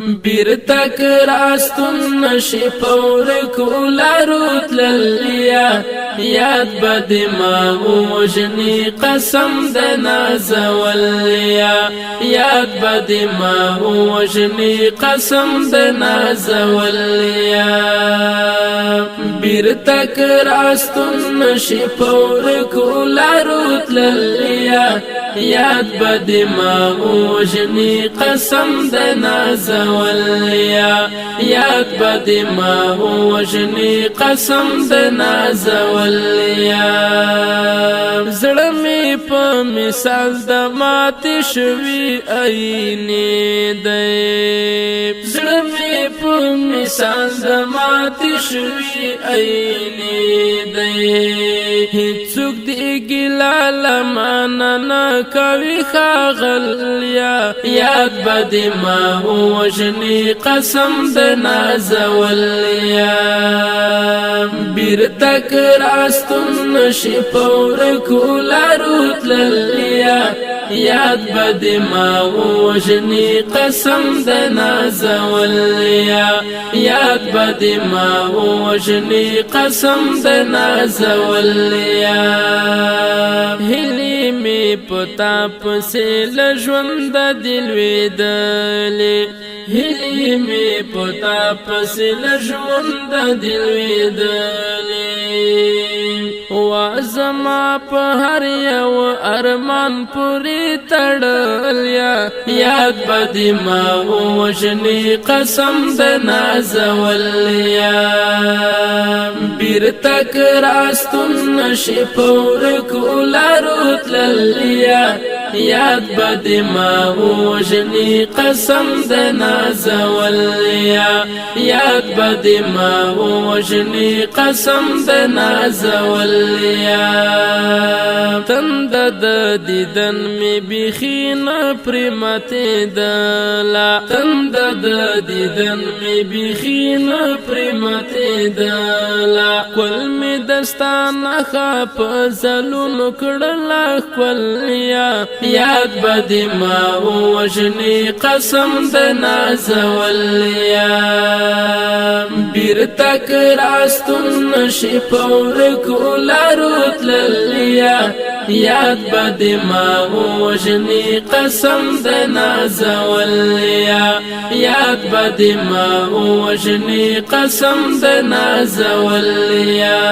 بیر تک راستون نشی پور کولارو تللیا یاد بدماغو وجنی قسم دنا زولیا یاد بدماغو وجنی قسم دنا زولیا بیر تک راستون نشی پور کولارو تللیا یاد بدماغو وجنی قسم دنا زولیا یاد بدماغو وجنی قسم دنا زولیا زړمی په مثال د ماتې شوي آینې دی زړمی په مثال د ماتې شوي آینې دی هیڅوک دې ګیله له مانه نه کوي ښاغلیا یاد بدماغو وجنی قسم دنا زولیا بیر تک راستون نشی پور کولارو تللیا یاد بدماغو وجنی قسم دنا زولیا یاد بدماغو وجنی قسم دنا زولیا هلی می پتا پسی لژوند دلویدلی هلی می پتا پسی لژوند دلویدلی وازما په هر یو ارمان پوری تړلیا یاد بدماغو وجنی قسم دنا زولیا بیر تک راستون نشی پور کولارو تللیا یاد بدماغو وجنی قسم دنا زولیا یاد بدماغو وجنی قسم دنا زولیا تند د دیدن می بیخین پرمته دلا تند د دیدن می بیخین پرمته دلا کل می دستان خپ زلون کړل کولیا یاد بدماغو وجنی قسم دنا زولیا بیر تک راستون نشی پور کولارو تللیا یاد بدماغو وجنی قسم دنا زولیا یاد بدماغو وجنی قسم دنا زولیا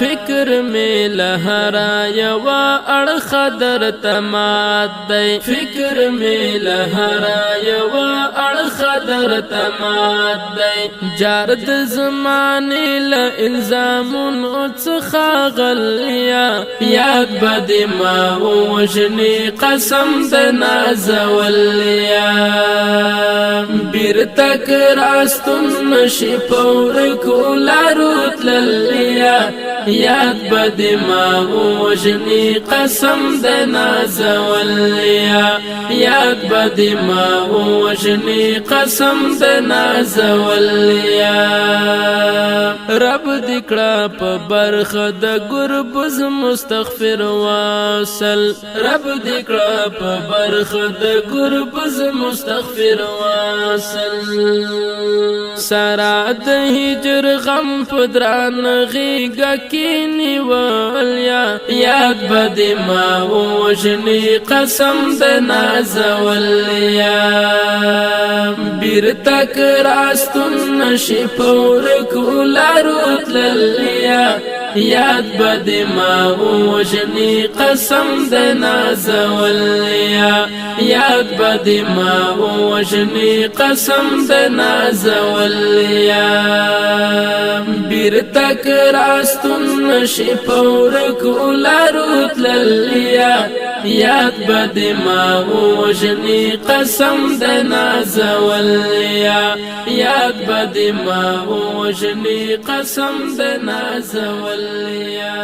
فکر می لهرا یوا اړخ در تمات دی فکر می لهرا یوا اړخ در تمات دی جارد زمانی ل الزامون څخه غلیا یاد بدماغو وجنی قسم دنا زولیا بیر تک راستون نشی پور کولارو تللیا یاد بدماغو وجنی قسم دنا زولیا یاد بدماغو وجنی قسم دنا زولیا رب دکړه په برخ د ګربز مستغفر واصل رب دکړه په برخ د ګربز مستغفر واصل سارا د هجر غم پدران غیګه کینی ولیا یاد بدماغو وجنی قسم دنا زولیا بیر تک راستون نشی پور کولارو تللیا یاد بدماغو وجنی قسم دنا زولیا یاد بدماغو وجنی قسم دنا زولیا بیر تک راستون نشی پور کولارو تللیا یاد بدماغو وجنی قسم دنا زولیا یاد بدماغو وجنی قسم دنا زولیا